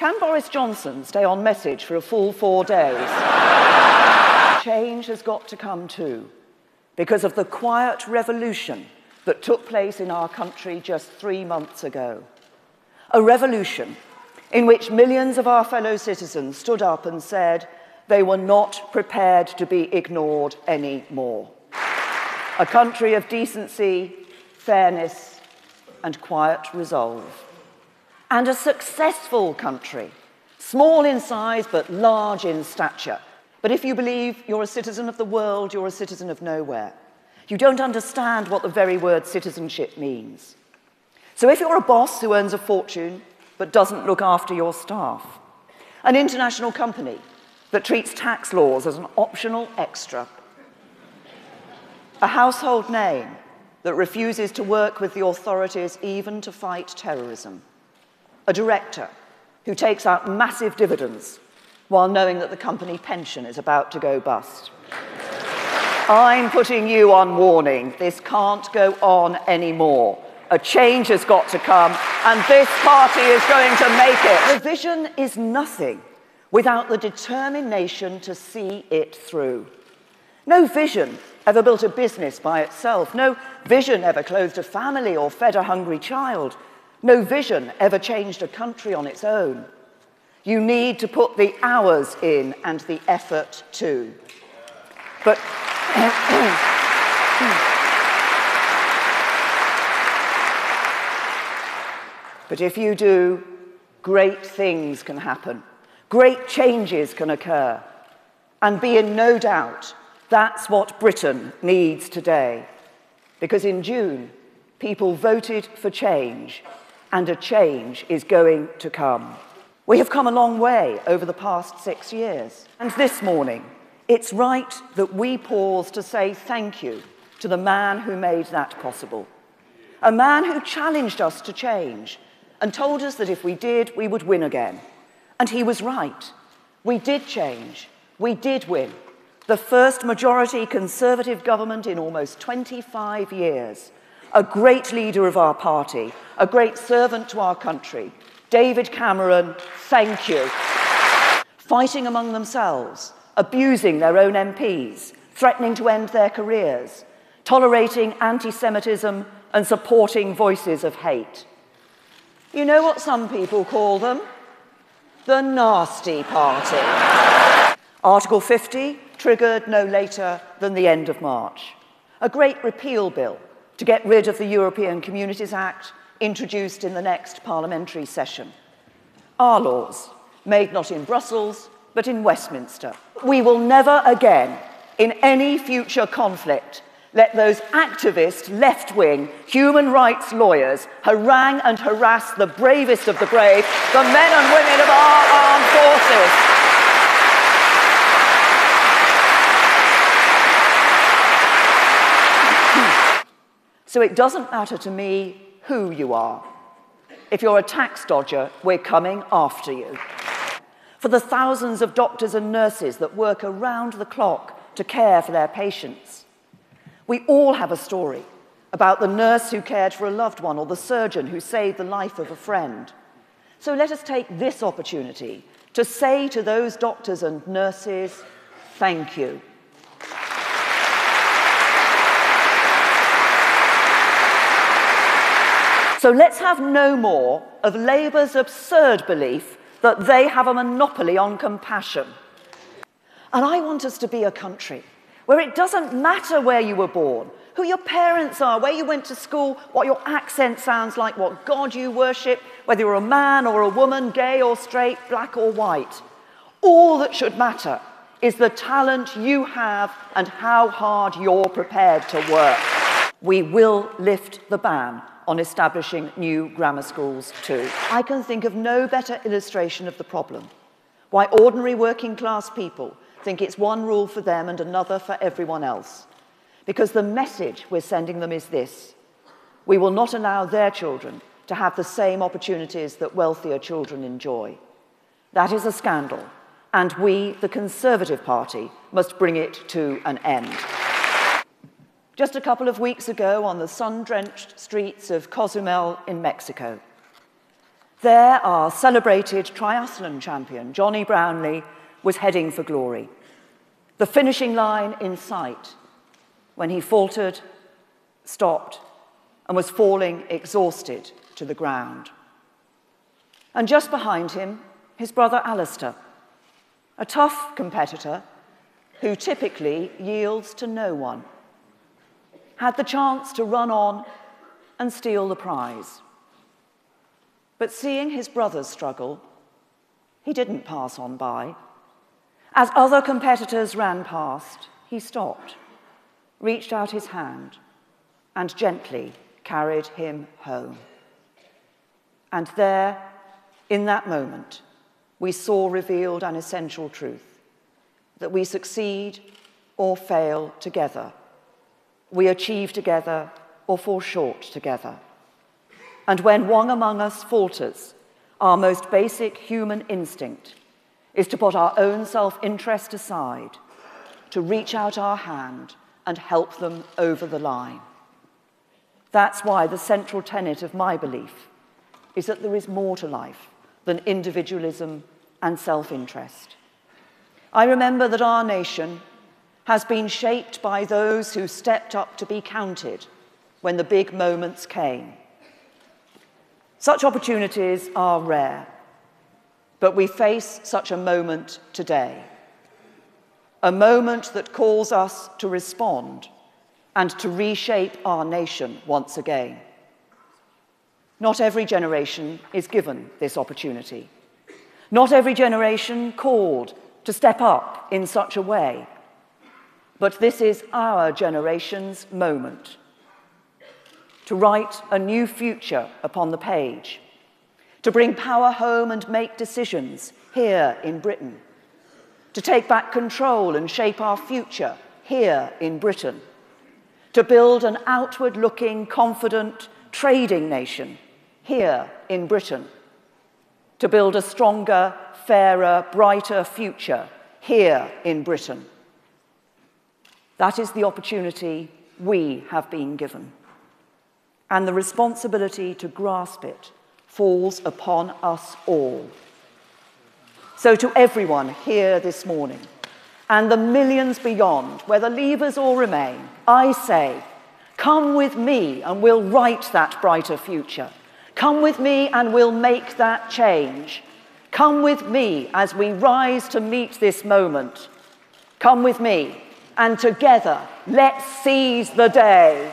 Can Boris Johnson stay on message for a full 4 days? Change has got to come too, because of the quiet revolution that took place in our country just 3 months ago. A revolution in which millions of our fellow citizens stood up and said they were not prepared to be ignored anymore. A country of decency, fairness, and quiet resolve. And a successful country, small in size but large in stature. But if you believe you're a citizen of the world, you're a citizen of nowhere. You don't understand what the very word citizenship means. So if you're a boss who earns a fortune but doesn't look after your staff, an international company that treats tax laws as an optional extra, a household name that refuses to work with the authorities even to fight terrorism, a director who takes out massive dividends while knowing that the company pension is about to go bust. I'm putting you on warning. This can't go on anymore. A change has got to come, and this party is going to make it. The vision is nothing without the determination to see it through. No vision ever built a business by itself. No vision ever clothed a family or fed a hungry child. No vision ever changed a country on its own. You need to put the hours in and the effort too. But but if you do, great things can happen. Great changes can occur. And be in no doubt, that's what Britain needs today. Because in June, people voted for change, and a change is going to come. We have come a long way over the past 6 years. And this morning, it's right that we pause to say thank you to the man who made that possible. A man who challenged us to change and told us that if we did, we would win again. And he was right. We did change. We did win. The first majority Conservative government in almost 25 years. A great leader of our party, a great servant to our country. David Cameron, thank you. Fighting among themselves, abusing their own MPs, threatening to end their careers, tolerating anti-Semitism and supporting voices of hate. You know what some people call them? The nasty party. Article 50 triggered no later than the end of March. A great repeal bill to get rid of the European Communities Act, introduced in the next parliamentary session. Our laws, made not in Brussels, but in Westminster. We will never again, in any future conflict, let those activist, left-wing, human rights lawyers harangue and harass the bravest of the brave, the men and women of our armed forces. So it doesn't matter to me who you are. If you're a tax dodger, we're coming after you. For the thousands of doctors and nurses that work around the clock to care for their patients. We all have a story about the nurse who cared for a loved one or the surgeon who saved the life of a friend. So let us take this opportunity to say to those doctors and nurses, thank you. So let's have no more of Labour's absurd belief that they have a monopoly on compassion. And I want us to be a country where it doesn't matter where you were born, who your parents are, where you went to school, what your accent sounds like, what God you worship, whether you're a man or a woman, gay or straight, black or white. All that should matter is the talent you have and how hard you're prepared to work. We will lift the ban on establishing new grammar schools too. I can think of no better illustration of the problem. Why ordinary working class people think it's one rule for them and another for everyone else. Because the message we're sending them is this: we will not allow their children to have the same opportunities that wealthier children enjoy. That is a scandal, and we, the Conservative Party, must bring it to an end. Just a couple of weeks ago on the sun-drenched streets of Cozumel in Mexico, There, our celebrated triathlon champion, Johnny Brownlee, was heading for glory. The finishing line in sight when he faltered, stopped, and was falling exhausted to the ground. And just behind him, his brother Alistair, a tough competitor who typically yields to no one, had the chance to run on and steal the prize. But seeing his brother's struggle, he didn't pass on by. As other competitors ran past, he stopped, reached out his hand, and gently carried him home. And there, in that moment, we saw revealed an essential truth, that we succeed or fail together. We achieve together or fall short together. And when one among us falters, our most basic human instinct is to put our own self-interest aside, to reach out our hand and help them over the line. That's why the central tenet of my belief is that there is more to life than individualism and self-interest. I remember that our nation has been shaped by those who stepped up to be counted when the big moments came. Such opportunities are rare, but we face such a moment today. A moment that calls us to respond and to reshape our nation once again. Not every generation is given this opportunity. Not every generation called to step up in such a way. But this is our generation's moment. To write a new future upon the page. To bring power home and make decisions here in Britain. To take back control and shape our future here in Britain. To build an outward-looking, confident, trading nation here in Britain. To build a stronger, fairer, brighter future here in Britain. That is the opportunity we have been given. And the responsibility to grasp it falls upon us all. So to everyone here this morning, and the millions beyond, whether leavers or remain, I say, come with me and we'll write that brighter future. Come with me and we'll make that change. Come with me as we rise to meet this moment. Come with me, and together, let's seize the day.